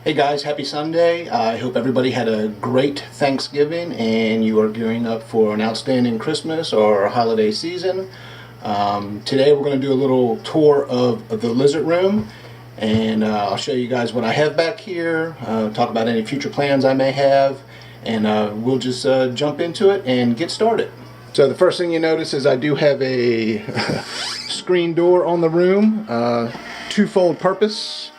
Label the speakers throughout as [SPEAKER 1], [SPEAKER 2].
[SPEAKER 1] Hey guys, happy Sunday. I hope everybody had a great Thanksgiving and you are gearing up for an outstanding Christmas or holiday season. Today we're going to do a little tour of the lizard room, and I'll show you guys what I have back here, talk about any future plans I may have, and we'll just jump into it and get started. So the first thing you notice is I do have a screen door on the room, twofold purpose: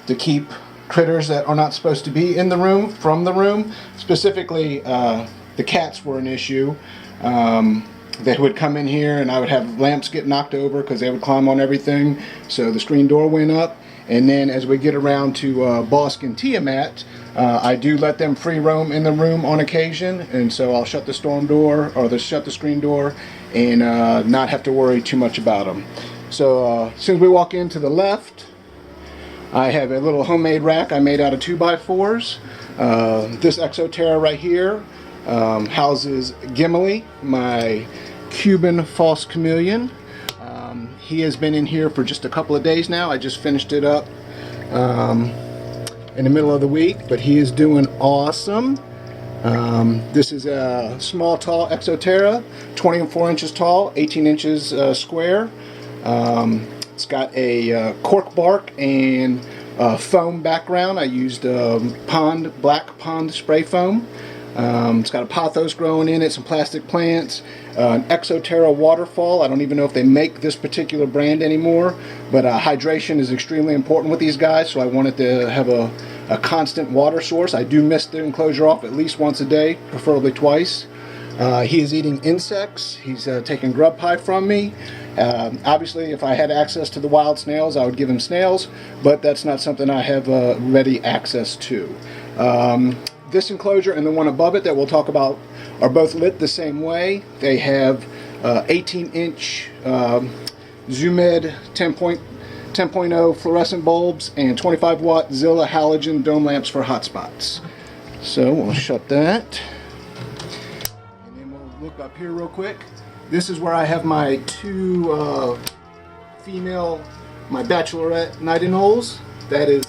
[SPEAKER 1] to keep critters that are not supposed to be in the room from the room. Specifically, the cats were an issue. They would come in here and I would have lamps get knocked over because they would climb on everything. So the screen door went up. And then as we get around to Bossk and Tiamat, I do let them free roam in the room on occasion. And so I'll shut the storm door, or shut the screen door, and not have to worry too much about them. So as soon as we walk in to the left, I have a little homemade rack I made out of 2x4s. This Exo Terra right here houses Gimli, my Cuban false chameleon. He has been in here for just a couple of days now. I just finished it up in the middle of the week, but he is doing awesome. This is a small, tall Exo Terra, 24 inches tall, 18 inches square. It's got a cork bark and foam background. I used black pond spray foam. It's got a pothos growing in it, some plastic plants, an Exo Terra waterfall. I don't even know if they make this particular brand anymore, but hydration is extremely important with these guys, so I wanted to have a constant water source. I do mist the enclosure off at least once a day, preferably twice. He is eating insects. He's taking grub pie from me. Obviously, if I had access to the wild snails, I would give him snails, but that's not something I have ready access to. This enclosure and the one above it that we'll talk about are both lit the same way. They have 18-inch Zoomed 10.0 fluorescent bulbs and 25-watt Zilla halogen dome lamps for hotspots. So we'll shut that. And then we'll look up here real quick. This is where I have my two female, my bachelorette nightingales. That is,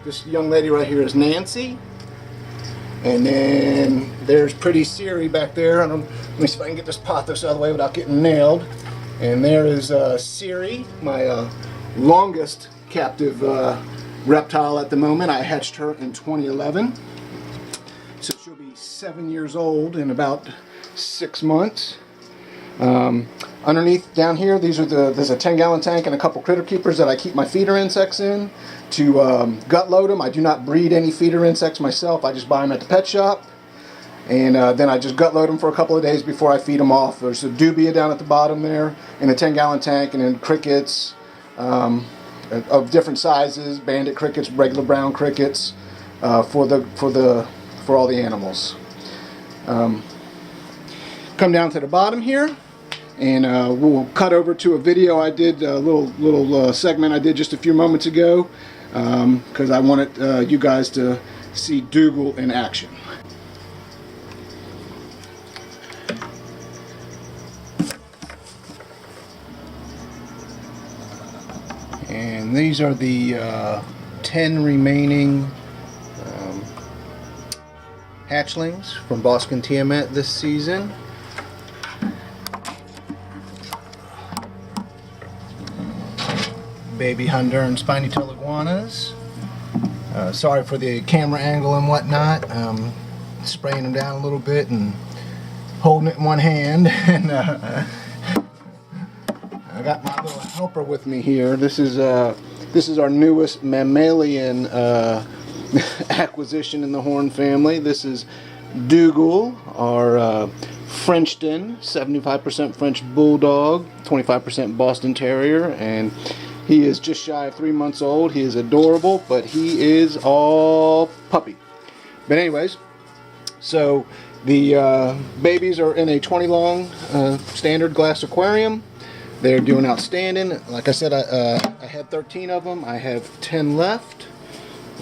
[SPEAKER 1] this young lady right here is Nancy. And then there's pretty Siri back there. Let me see if I can get this pothos out of the way without getting nailed. And there is Siri, my longest captive reptile at the moment. I hatched her in 2011. So she'll be 7 years old in about 6 months. Underneath down here, there's a 10-gallon tank and a couple critter keepers that I keep my feeder insects in to gut load them. I do not breed any feeder insects myself. I just buy them at the pet shop, and then I just gut load them for a couple of days before I feed them off. There's a dubia down at the bottom there in a 10-gallon tank, and then crickets of different sizes, bandit crickets, regular brown crickets, for all the animals. Come down to the bottom here, and we'll cut over to a video I did, a little segment I did just a few moments ago, because I wanted you guys to see Dougal in action. And these are the 10 remaining hatchlings from Bossk and Tiamat this season. Baby Honduran spiny tail iguanas. Sorry for the camera angle and whatnot. Spraying them down a little bit and holding it in one hand. And I got my little helper with me here. This is our newest mammalian acquisition in the Horn family. This is Dougal, our Frenchton, 75% French Bulldog, 25% Boston Terrier, and he is just shy of 3 months old. He is adorable, but he is all puppy. But anyways, so the babies are in a 20 long standard glass aquarium. They're doing outstanding. Like I said, I had 13 of them. I have 10 left,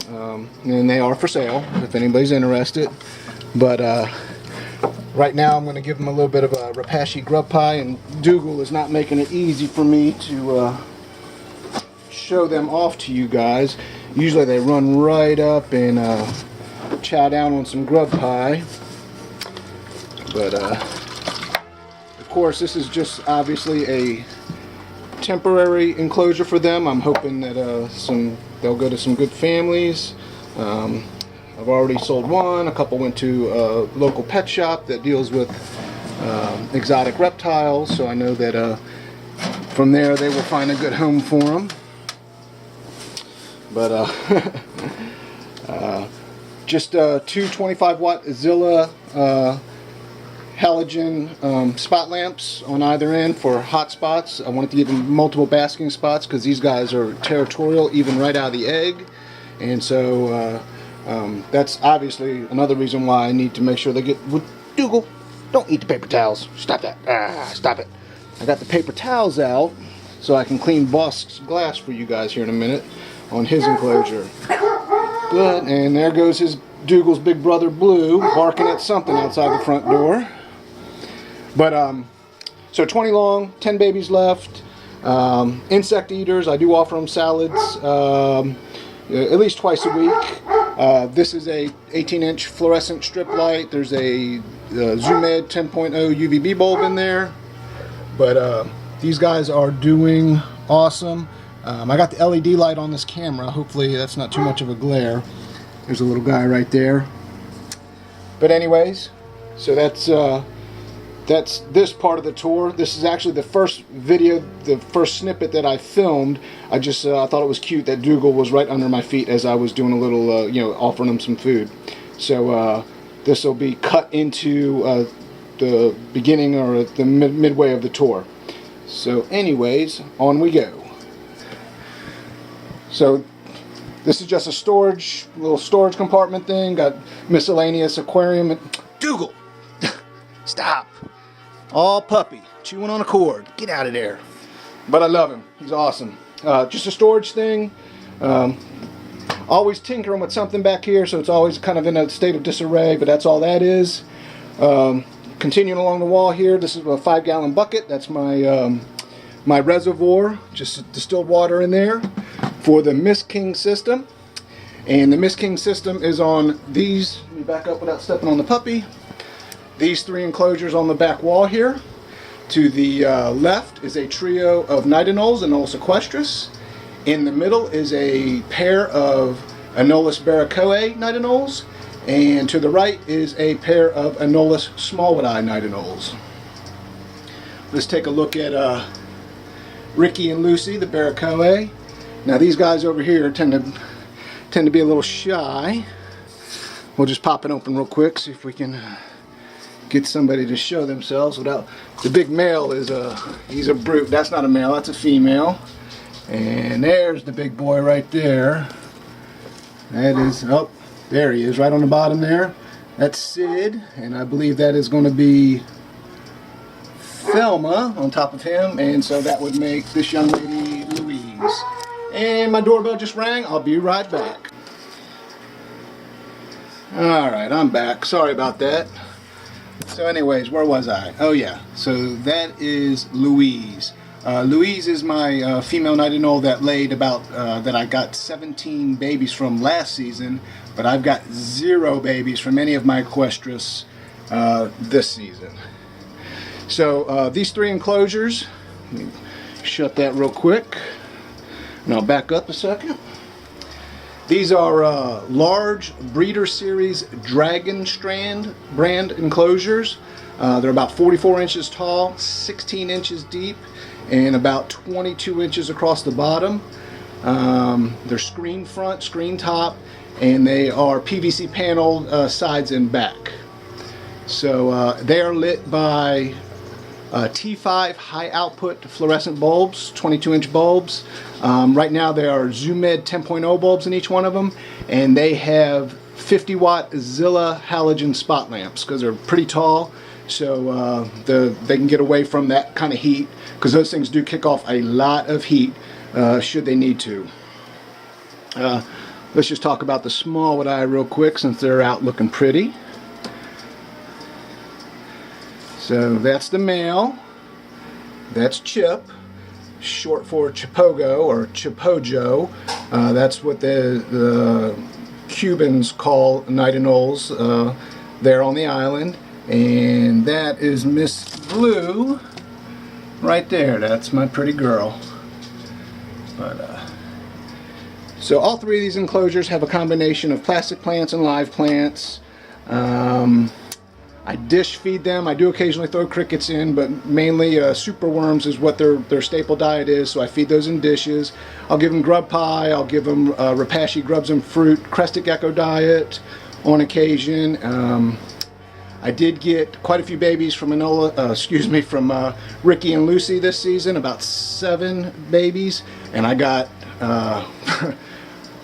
[SPEAKER 1] and they are for sale if anybody's interested. But right now I'm going to give them a little bit of a rapashi grub pie, and Dougal is not making it easy for me to show them off to you guys. Usually they run right up and chow down on some grub pie. But of course, this is just obviously a temporary enclosure for them. I'm hoping that they'll go to some good families. I've already sold one. A couple went to a local pet shop that deals with exotic reptiles, so I know that from there they will find a good home for them. But just two 25-watt Zilla halogen spot lamps on either end for hot spots. I wanted to give them multiple basking spots because these guys are territorial even right out of the egg, and so that's obviously another reason why I need to make sure they get... Dougal, don't eat the paper towels. Stop that. Stop it. I got the paper towels out so I can clean Bosk's glass for you guys here in a minute on his enclosure. But, and there goes his Dougal's big brother Blue barking at something outside the front door. But so 20 long, 10 babies left. Insect eaters, I do offer them salads at least twice a week. This is a 18-inch fluorescent strip light. There's a Zoomed 10.0 UVB bulb in there. But these guys are doing awesome. I got the LED light on this camera. Hopefully that's not too much of a glare. There's a little guy right there. But anyways, so that's this part of the tour. This is actually the first video, the first snippet that I filmed. I thought it was cute that Dougal was right under my feet as I was doing a little, offering him some food. So this will be cut into the beginning or the midway of the tour. So anyways, on we go. So this is just a little storage compartment thing. Got miscellaneous aquarium. Dougal, stop. All puppy, chewing on a cord. Get out of there. But I love him. He's awesome. Just a storage thing. Always tinkering with something back here, so it's always kind of in a state of disarray, but that's all that is. Continuing along the wall here, this is a 5-gallon bucket. That's my my reservoir, just distilled water in there for the Mist King system. And the Mist King system is on these, let me back up without stepping on the puppy. These 3 enclosures on the back wall here. To the left is a trio of Nidanoles, Anolis equestris. In the middle is a pair of Anolis barracoa Nidanoles. And to the right is a pair of Anolis smallwoodii Nidanoles. Let's take a look at Ricky and Lucy, the barracoa. Now these guys over here tend to be a little shy. We'll just pop it open real quick, see if we can get somebody to show themselves without... The big male is he's a brute. That's not a male, that's a female. And there's the big boy right there. That is, oh, there he is, right on the bottom there. That's Sid, and I believe that is going to be Thelma on top of him, and so that would make this young lady Louise. And my doorbell just rang. I'll be right back. Alright, I'm back. Sorry about that. So anyways, where was I? Oh yeah, so that is Louise. Louise is my female Nightingale that laid about, that I got 17 babies from last season, but I've got 0 babies from any of my equestris this season. So these 3 enclosures, let me shut that real quick, and I'll back up a second. These are large breeder series Dragon Strand brand enclosures. They're about 44 inches tall, 16 inches deep, and about 22 inches across the bottom. They're screen front, screen top, and they are PVC paneled sides and back. So they are lit by T5 high output fluorescent bulbs, 22-inch bulbs. Right now there are Zoomed 10.0 bulbs in each one of them, and they have 50-watt Zilla halogen spot lamps because they're pretty tall, so they can get away from that kind of heat, because those things do kick off a lot of heat should they need to. Let's just talk about the smallwoodii real quick since they're out looking pretty. So that's the male, that's Chip. short for Chipogo or Chipojo. That's what the Cubans call night anoles there on the island. And that is Miss Blue right there. That's my pretty girl. So all three of these enclosures have a combination of plastic plants and live plants. I dish feed them. I do occasionally throw crickets in, but mainly superworms is what their staple diet is, so I feed those in dishes. I'll give them grub pie, I'll give them Repashy grubs and fruit, crested gecko diet on occasion. I did get quite a few babies from from Ricky and Lucy this season, about 7 babies, and I got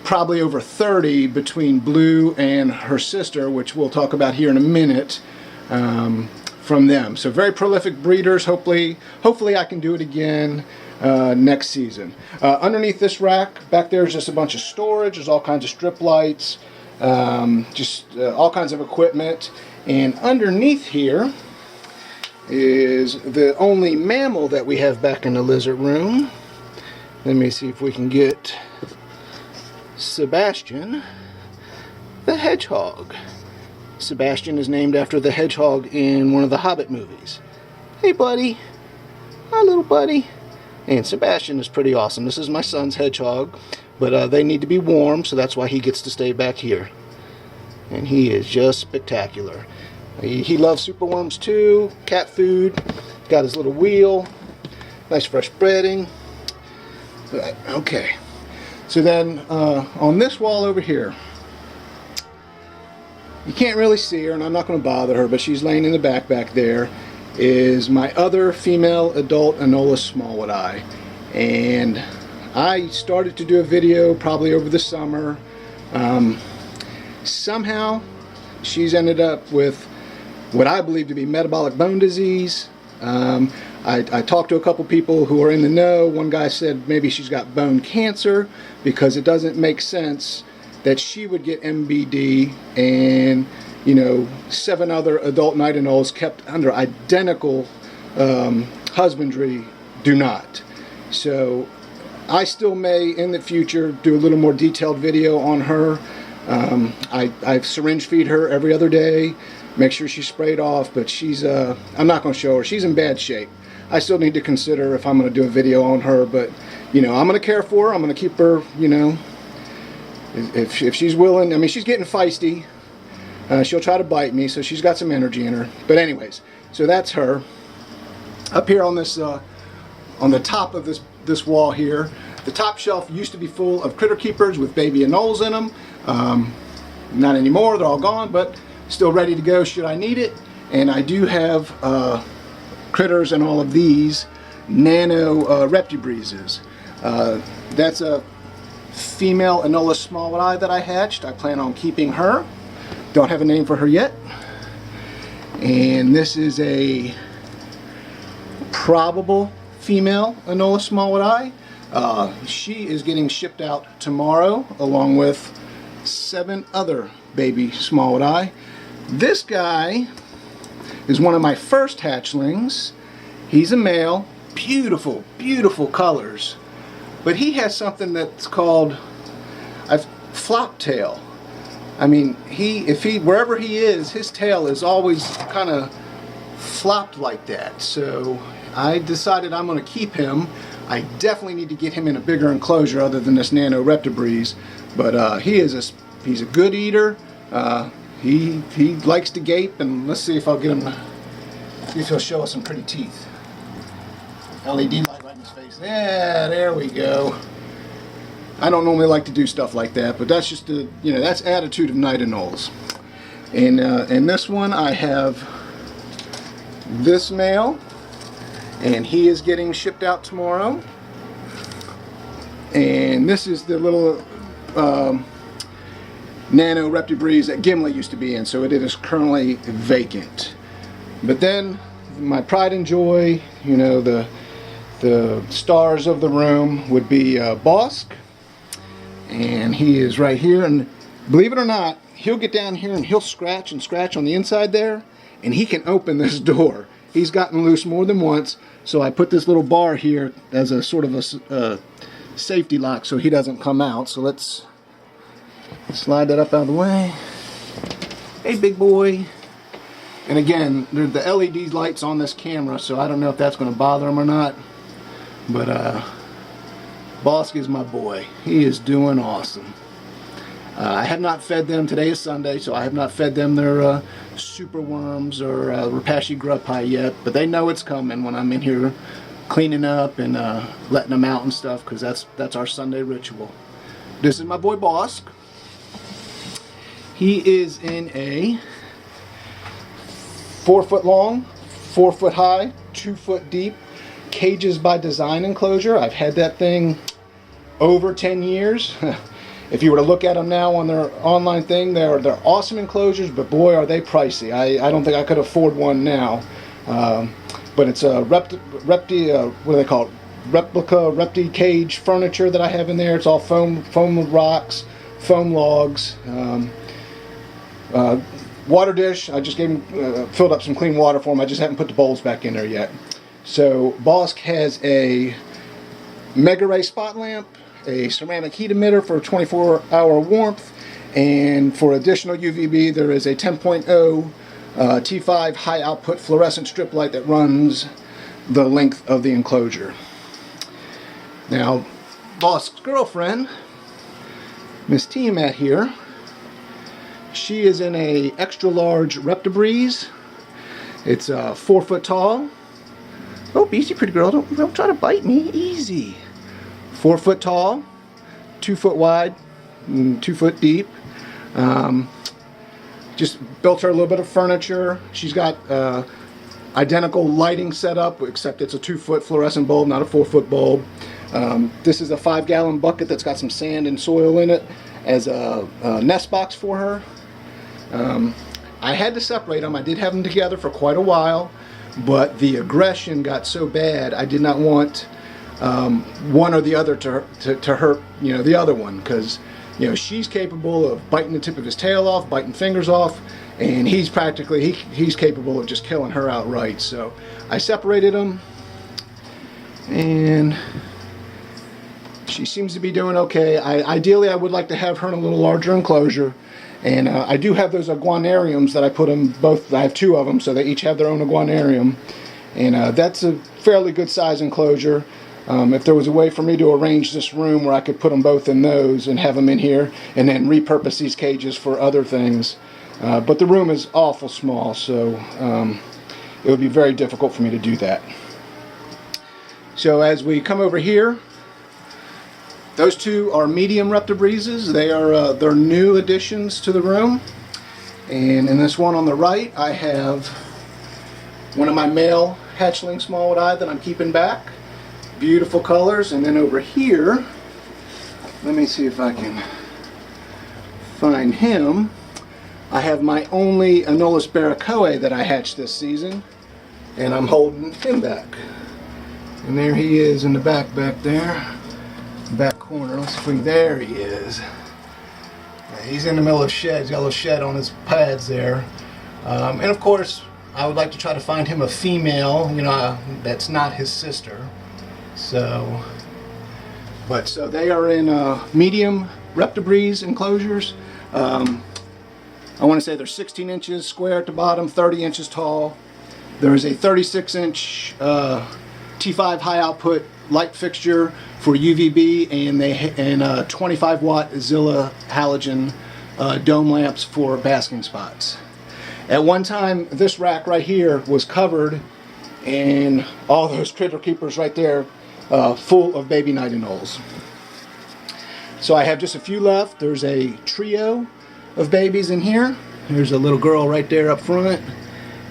[SPEAKER 1] probably over 30 between Blue and her sister, which we'll talk about here in a minute, from them. So very prolific breeders. Hopefully I can do it again next season. Underneath this rack back there is just a bunch of storage. There's all kinds of strip lights, all kinds of equipment. And underneath here is the only mammal that we have back in the lizard room. Let me see if we can get Sebastian the Hedgehog. Sebastian is named after the hedgehog in one of the Hobbit movies. Hey buddy, hi little buddy. And Sebastian is pretty awesome. This is my son's hedgehog, but they need to be warm, so that's why he gets to stay back here. And he is just spectacular. He loves superworms too, cat food, got his little wheel, nice fresh breading. Okay, so then on this wall over here, you can't really see her, and I'm not going to bother her, but she's laying in the back there, is my other female adult Anolis smallwoodii. And I started to do a video probably over the summer. Somehow she's ended up with what I believe to be metabolic bone disease. I talked to a couple people who are in the know. One guy said maybe she's got bone cancer, because it doesn't make sense that she would get MBD and 7 other adult night anoles kept under identical husbandry do not. So I still may in the future do a little more detailed video on her. I syringe feed her every other day, make sure she's sprayed off, but she's I'm not going to show her. She's in bad shape. I still need to consider if I'm going to do a video on her, but I'm going to care for her. I'm going to keep her, if she's willing. I mean, she's getting feisty. She'll try to bite me, so she's got some energy in her. But anyways, so that's her. Up here on this, on the top of this wall here, the top shelf used to be full of critter keepers with baby anoles in them. Not anymore, they're all gone, but still ready to go should I need it. And I do have critters and all of these nano reptibreezes. That's a female Anolis smallwoodii that I hatched. I plan on keeping her. Don't have a name for her yet. And this is a probable female Anolis smallwoodii. She is getting shipped out tomorrow along with 7 other baby smallwoodii. This guy is one of my first hatchlings. He's a male. Beautiful, beautiful colors. But he has something that's called a flop tail. I mean, wherever he is, his tail is always kind of flopped like that. So I decided I'm going to keep him. I definitely need to get him in a bigger enclosure other than this nano reptibreeze. But he's a good eater. He likes to gape, and let's see if I'll get him. See if he'll show us some pretty teeth. LED light right in his face. Yeah, there we go. I don't normally like to do stuff like that, but that's just that's attitude of night anoles. And in this one, I have this male, and he is getting shipped out tomorrow. And this is the little nano reptibreeze that Gimli used to be in, so it is currently vacant. But then my pride and joy, the stars of the room would be Bosk, and he is right here. And believe it or not, he'll get down here and he'll scratch and scratch on the inside there, and he can open this door. he's gotten loose more than once, so I put this little bar here as a sort of a safety lock so he doesn't come out. So let's slide that up out of the way. Hey, big boy. And again, there's the LED lights on this camera, so I don't know if that's going to bother him or not. But Bosky is my boy. He is doing awesome. I have not fed them. Today is Sunday, so I have not fed them their super worms or Rapashi grub pie yet. But they know it's coming when I'm in here cleaning up and letting them out and stuff, because that's our Sunday ritual. This is my boy Bosk. He is in a 4 foot long, 4 foot high, 2 foot deep Cages by Design enclosure. I've had that thing over 10 years. If you were to look at them now on their online thing, they're awesome enclosures, but boy are they pricey. I don't think I could afford one now. But it's a what do they call it? Replica Repti cage furniture that I have in there. It's all foam rocks, foam logs. Water dish, I just gave him, filled up some clean water for him. I just haven't put the bowls back in there yet. So Bosk has a Mega Ray spot lamp, a ceramic heat emitter for 24-hour warmth, and for additional UVB there is a 10.0 T5 high output fluorescent strip light that runs the length of the enclosure. Now Bosk's girlfriend, Miss Tiamat here, she is in a extra large Reptibreeze. It's 4 foot tall. Oh, easy, pretty girl, don't try to bite me. Easy. 4 foot tall, 2 foot wide, and 2 foot deep. Just built her a little bit of furniture. She's got identical lighting setup, except it's a 2 foot fluorescent bulb, not a 4 foot bulb. This is a 5-gallon bucket that's got some sand and soil in it as a nest box for her. I had to separate them. I did have them together for quite a while, but the aggression got so bad I did not want one or the other to hurt, the other one, because she's capable of biting the tip of his tail off, biting fingers off, and he's capable of just killing her outright. So I separated them, and she seems to be doing okay. Ideally I would like to have her in a little larger enclosure. And I do have those iguanariums that I put them both. I have 2 of them, so they each have their own iguanarium. And that's a fairly good size enclosure. If there was a way for me to arrange this room where I could put them both in those and have them in here and then repurpose these cages for other things. But the room is awful small, so it would be very difficult for me to do that. So as we come over here, those 2 are medium Reptibreezes. They're new additions to the room. And in this one on the right, I have one of my male hatchling smallwood eye that I'm keeping back. Beautiful colors. And then over here, let me see if I can find him. I have my only Anolis barracoa that I hatched this season, and I'm holding him back. And there he is in the back there. Back corner. Let's see if we can. There he is. He's in the middle of shed. He's got a little shed on his pads there. And of course, I would like to try to find him a female, that's not his sister. So they are in medium Reptibreeze enclosures. I want to say they're 16 inches square at the bottom, 30 inches tall. There is a 36-inch T5 high output light fixture for UVB and 25 watt Zilla halogen dome lamps for basking spots. At one time, this rack right here was covered in all those critter keepers right there, full of baby nightingales. So I have just a few left. There's a trio of babies in here. There's a little girl right there up front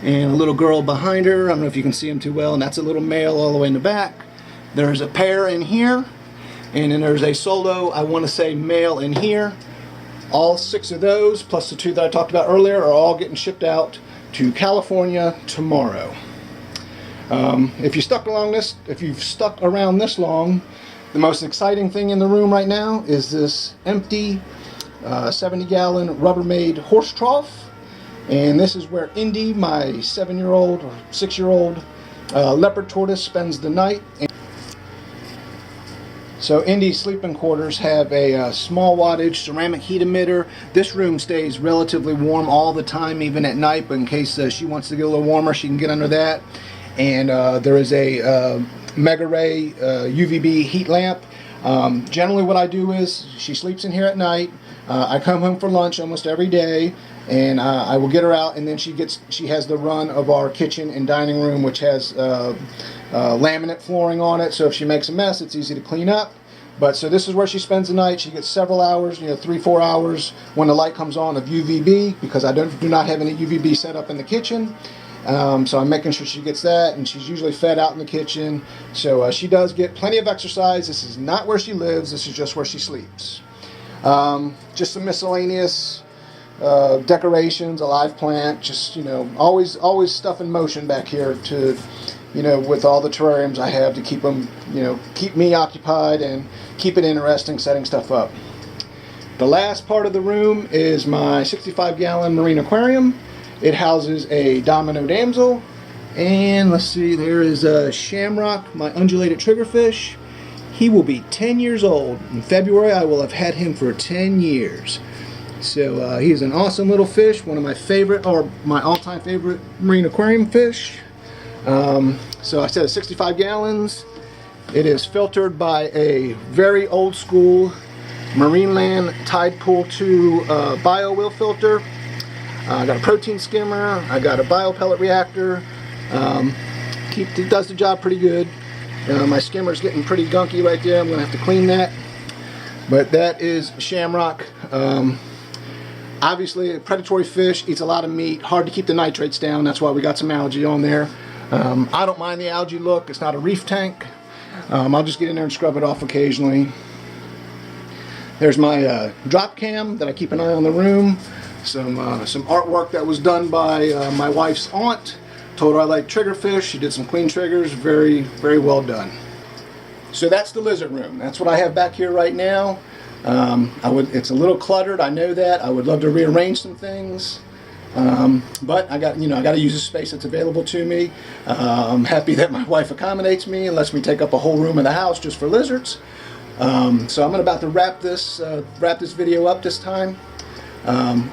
[SPEAKER 1] and a little girl behind her. I don't know if you can see them too well, and that's a little male all the way in the back. There's a pair in here, and then there's a solo, I want to say male in here. All 6 of those, plus the 2 that I talked about earlier, are all getting shipped out to California tomorrow. If you've stuck around this long, the most exciting thing in the room right now is this empty 70-gallon Rubbermaid horse trough. And this is where Indy, my 7-year-old or 6-year-old leopard tortoise, spends the night. So Indy's sleeping quarters have a small wattage ceramic heat emitter. This room stays relatively warm all the time, even at night, but in case she wants to get a little warmer, she can get under that. And there is a Mega Ray UVB heat lamp. Generally what I do is, she sleeps in here at night. I come home for lunch almost every day, and I will get her out, and then she has the run of our kitchen and dining room, which has laminate flooring on it, so if she makes a mess, it's easy to clean up. But so this is where she spends the night. She gets several hours, 3-4 hours when the light comes on of UVB, because I do not have any UVB set up in the kitchen. So I'm making sure she gets that, and she's usually fed out in the kitchen. So she does get plenty of exercise. This is not where she lives, this is just where she sleeps. Just some miscellaneous decorations, a live plant, just always stuff in motion back here to with all the terrariums I have to keep them, keep me occupied and keep it interesting, setting stuff up. The last part of the room is my 65-gallon marine aquarium. It houses a domino damsel, and let's see, there is a Shamrock, my undulated triggerfish. He will be 10 years old. In February, I will have had him for 10 years. So he's an awesome little fish, one of my favorite, or my all-time favorite marine aquarium fish. So I said 65 gallons. It is filtered by a very old school Marineland Tide Pool 2 bio wheel filter. I got a protein skimmer. I got a bio pellet reactor. It does the job pretty good. My skimmer's getting pretty gunky right there. I'm going to have to clean that. But that is Shamrock. Obviously, a predatory fish, eats a lot of meat. Hard to keep the nitrates down. That's why we got some algae on there. I don't mind the algae look. It's not a reef tank. I'll just get in there and scrub it off occasionally. There's my drop cam that I keep an eye on the room. Some artwork that was done by my wife's aunt. Told her I like triggerfish. She did some clean triggers. Very, very well done. So that's the lizard room. That's what I have back here right now. It's a little cluttered. I know that. I would love to rearrange some things. But I got to use the space that's available to me. I'm happy that my wife accommodates me and lets me take up a whole room in the house just for lizards. So I'm about to wrap this video up this time.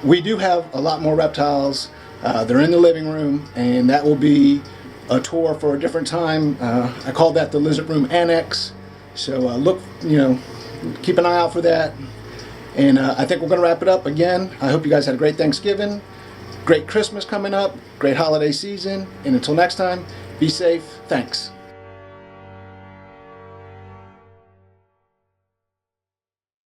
[SPEAKER 1] We do have a lot more reptiles. They're in the living room, and that will be a tour for a different time. I call that the lizard room annex. So keep an eye out for that. And I think we're going to wrap it up again. I hope you guys had a great Thanksgiving, great Christmas coming up, great holiday season, and until next time, be safe. Thanks.